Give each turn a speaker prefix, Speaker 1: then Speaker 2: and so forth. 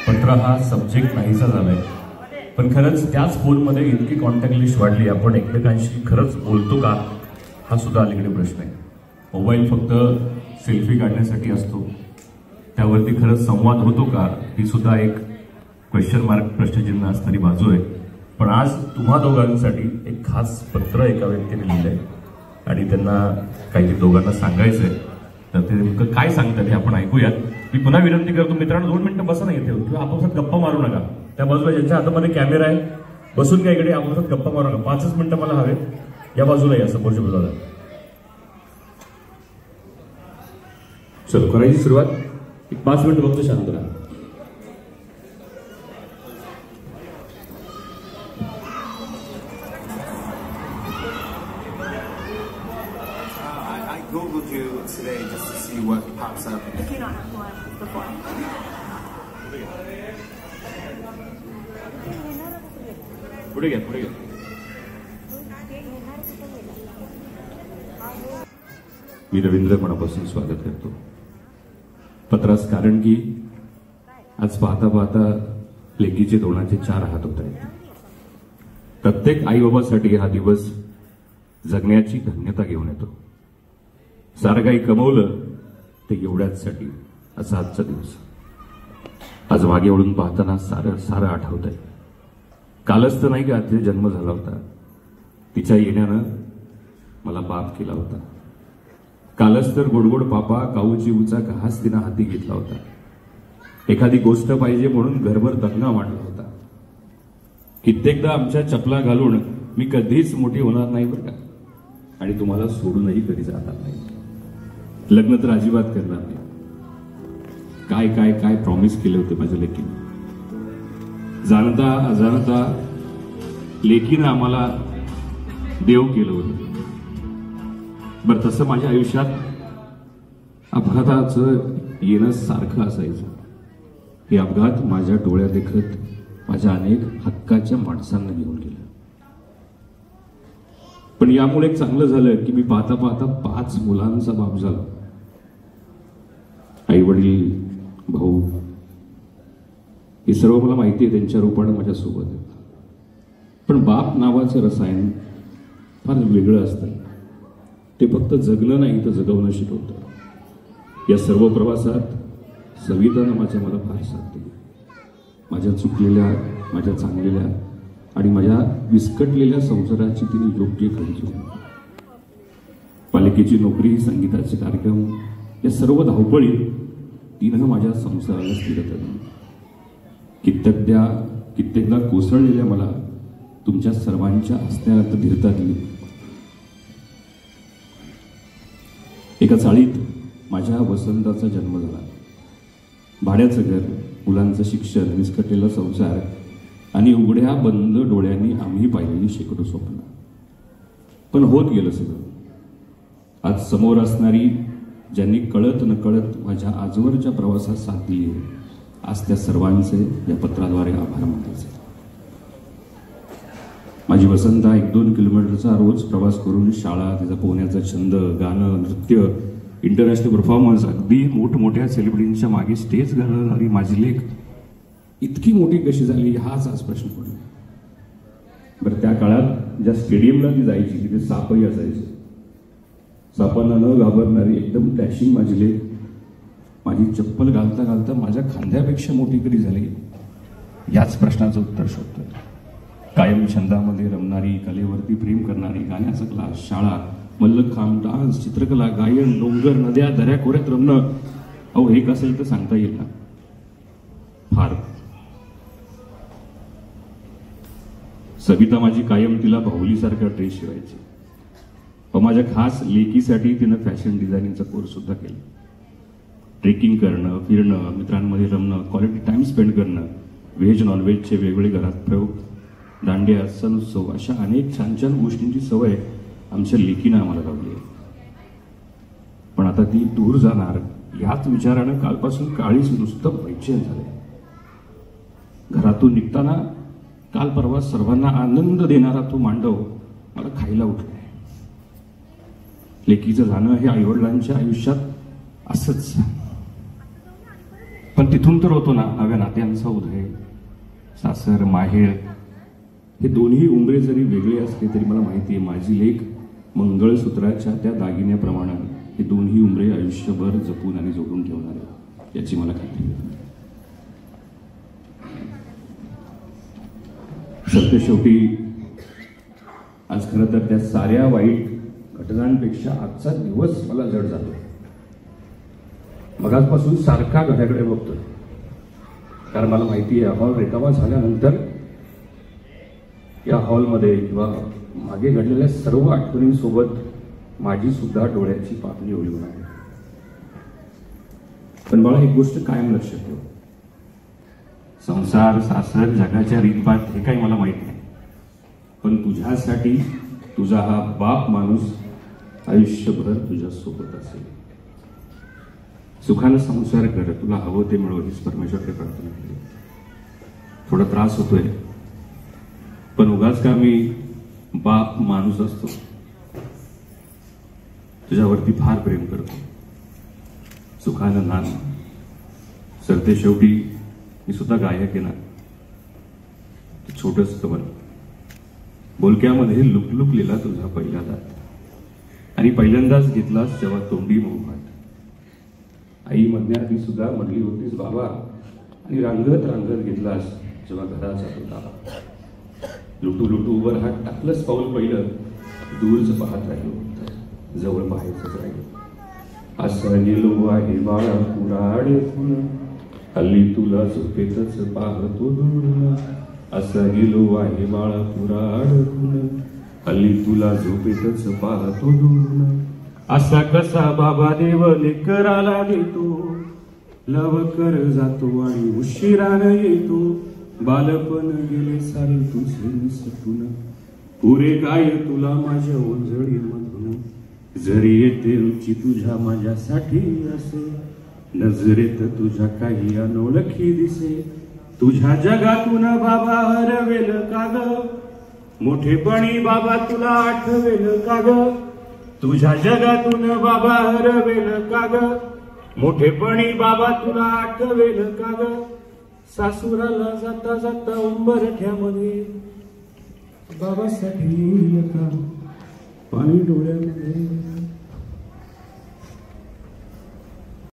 Speaker 1: पत्र हा सब्जेक्ट नाहीसा झालाय, पण खरंच त्याच फोनमध्ये इतकी कॉन्टॅक्ट लिस्ट वाढली, आपण एकमेकांशी खरंच बोलतो का हा सुद्धा अलीकडे प्रश्न आहे. मोबाईल फक्त सेल्फी काढण्यासाठी असतो, त्यावरती खरंच संवाद होतो का ही सुद्धा एक क्वेश्चन मार्क प्रश्नचिन्ह असणारी बाजू आहे. पण आज तुम्हा दोघांसाठी एक खास पत्र एका व्यक्तीने लिहिलंय आणि त्यांना काहीतरी दोघांना सांगायचंय. तर ते नेमकं काय सांगतात हे आपण ऐकूयात. मी पुन्हा विनंती करतो मित्रांनो, 2 मिनिटं बसा नाही येते किंवा आपापसात गप्पा मारू नका. त्या बाजूला ज्यांच्या हातामध्ये कॅमेरा आहे बसून काय इकडे आपापसात गप्पा मारू नका. 5च मिनिटं मला हवे. या बाजूला या, समोरच्या बाजूला. चलो करायची सुरुवात. 5 मिनिटं फक्त शांत राहा.
Speaker 2: Googled you today just to see what pops up.
Speaker 3: If you don't have one before.
Speaker 1: पुढे घ्या, पुढे घ्या. मी रवींद्र मनापासून स्वागत करतो पत्रास, कारण की आज पाहता पाहता लेकीचे दोनाचे 4 हात होत आहेत. प्रत्येक आई बाबासाठी हा दिवस जगण्याची धन्यता घेऊन येतो. सारं काही कमवलं ते एवढ्याचसाठी असा आजचा दिवस. आज मागे वळून पाहताना सारं आठवत आहे. कालच तर नाही का तिचा जन्म झाला होता, तिच्या येण्यानं मला बाप केला होता. कालच तर गोडगोड पापा काऊची उचा घास तिनं हाती घेतला होता. एखादी गोष्ट पाहिजे म्हणून घरभर दंगा मांडला होता. कित्येकदा आमच्या चपला घालून मी कधीच मोठी होणार नाही बरं का, आणि तुम्हाला सोडूनही कधी जाणार नाही. लग्न तर अजिबात करणार नाही. काय काय काय प्रॉमिस केले होते माझ्या लेकीने. जाणता अजाणता लेकीनं आम्हाला देव केलं होतं. बरं, तसं माझ्या आयुष्यात अपघाताचं येणं सारखं असायचं. हे अपघात माझ्या डोळ्यात देखत माझ्या अनेक हक्काच्या माणसांना घेऊन गेलं. पण यामुळे एक चांगलं झालं की मी पाहता पाहता 5 मुलांचा बाप झालो. आई वडील, भाऊ हे सर्व मला माहिती आहे, त्यांच्या रूपाने माझ्यासोबत आहेत. पण बाप नावाचं रसायन फार वेगळं असतं. ते फक्त जगणं नाही तर जगवणं शिकवतं. या सर्व प्रवासात सवितानं मला फार साथ दिली. माझ्या चुकलेल्या, माझ्या चांगलेल्या आणि माझ्या विस्कटलेल्या संसाराची तिने योग्य खरी केली. पालिकेची नोकरी, संगीताचे कार्यक्रम, या सर्व धावपळीत तिनं माझ्या संसाराला स्थिरता दिली. कित्येकदा कोसळलेल्या मला तुमच्या सर्वांच्या हसण्यात धीरता दिली. एका चाळीत माझ्या वसंताचा जन्म झाला. भाड्याचं घर, मुलांचं शिक्षण, विस्कटलेला संसार आणि उघड्या बंद डोळ्यांनी आम्ही पाहिलेली शेकडो स्वप्न. पण होत गेलं सगळं. आज समोर असणारी ज्यांनी कळत नकळत माझ्या आजवरच्या प्रवासात साथ दिली, आज त्या सर्वांचे या पत्राद्वारे आभार मानायचे. माझी वसंता 1-2 किलोमीटरचा रोज प्रवास करून शाळा, तिचा पोहण्याचा छंद, गाणं, नृत्य, इंटरनॅशनल परफॉर्मन्स, अगदी मोठमोठ्या सेलिब्रिटींच्या मागे स्टेज घालणारी माझी लेक इतकी मोठी कशी झाली हाच आज प्रश्न पडला. बरं, त्या काळात ज्या स्टेडियमला ती जायची तिथे सापही असायचे. सापांना न घाबरणारी एकदम डॅशिंग माझी लेक माझी चप्पल घालता घालता माझ्या खांद्यापेक्षा मोठी कधी झाली, याच प्रश्नाचं उत्तर शोधतोय. कायम छंदामध्ये रमणारी, कलेवरती प्रेम करणारी, गाण्याचा क्लास, शाळा, मल्लखांब, डान्स, चित्रकला, गायन, डोंगर, नद्या, दऱ्या खोऱ्यात रमणं, अहो हे कसं तर सांगता येईल ना. फार सविता माझी कायम तिला बाहुलीसारखा ड्रेस शिवायची. माझ्या खास लेकीसाठी तिनं फॅशन डिझायनिंगचा कोर्स सुद्धा केला. ट्रेकिंग करणं, फिरणं, मित्रांमध्ये रमणं, क्वालिटी टाइम स्पेंड करणं, व्हेज नॉनव्हेजचे वेगवेगळे घरात प्रयोग, दांडिया, सण उत्सव, अशा अनेक छान छान गोष्टींची सवय आमच्या लेकीनं आम्हाला लावली आहे. पण आता ती दूर जाणार याच विचारानं कालपासून काळीच नुसतं बैचेन झाले. घरातून निघताना काल परवा सर्वांना आनंद देणारा तो मांडव मला खायला उठलाय. लेकीचं जाणं हे आईवडिलांच्या आयुष्यात असंच पण तिथून तर होतो ना नव्या नात्यांचा उदय. सासर माहेर हे दोन्ही उंबरे जरी वेगळे असले तरी मला माहिती आहे माझी लेक मंगळसूत्राच्या त्या दागिन्याप्रमाणे हे दोन्ही उंबरे आयुष्यभर जपून आणि जोडून ठेवणार आहे याची मला खात्री आहे. सत्य शेवटी आज खरं तर त्या साऱ्या वाईट घटनांपेक्षा आजचा दिवस मला जड जातो. मगाचपासून सारखा घड्याकडे बघतोय कारण मला माहिती आहे हॉल रिकामा झाल्यानंतर या हॉलमध्ये किंवा मागे घडलेल्या सर्व आठवणींसोबत माझी सुद्धा डोळ्याची पापणी ओली होणार आहे. पण मला एक गोष्ट कायम लक्षात ठेव, संसार सासर जगाच्या रीतभात हे काही मला माहित नाही, पण तुझ्यासाठी तुझा हा बाप माणूस आयुष्यभर तुझ्या सोबत असेल. सुखानं संसार कर, तुला हवं ते मिळव हीच परमेश्वरकडे प्रार्थना केली. थोडा त्रास होतोय पण उगाच का मी बाप माणूस असतो तुझ्यावरती फार प्रेम करतो. सुखानं नान सरते शेवटी मी सुद्धा गायक आहे ना. छोटस कमल बोलक्यामध्ये लुकलुकलेला तुझा पहिला दात आणि पहिल्यांदाच घेतलास जेव्हा तोंडी मोहात. आई म्हणण्याआधी सुद्धा म्हणली होतीस बाबा आणि रांगत रांगत घेतलास जेव्हा घराचा तो ताबा. लुटू लुटू उभं हात टाकलंच पाऊल पहिलं, दूरच पाहत राहिलो जवळ पाहायचंच राहिलो. असं गेलो आहे बाळा पुराडे फुल, हल्ली तुला झोपेतच पाहतो दूरनं. असं गेलो आहे बाळा पुराड फुल, हल्ली तुला झोपेतच पाहतो दूरनं. असा कसा बाबा देव लेकराला देतो, लवकर जातो आणि उशिरानं येतो. बालपण गेले सारे तुझे निसटून, पुरे काय तुला माझ्या ओंजळीमधून. जरी येते रुची तुझ्या माझ्यासाठी असे, नजरेत तुझ्या काही अनोळखी दिसे. तुझ्या जगातून बाबा हरवेल का ग, मोठेपणी बाबा तुला आठवेल का ग. तुझ्या जगातून बाबा हरवेल का ग, मोठेपणी बाबा तुला आठवेल का ग. सासुराला जाता जाता उंबरठ्यामध्ये बाबासाठी येईल का पाणी डोळ्यामध्ये.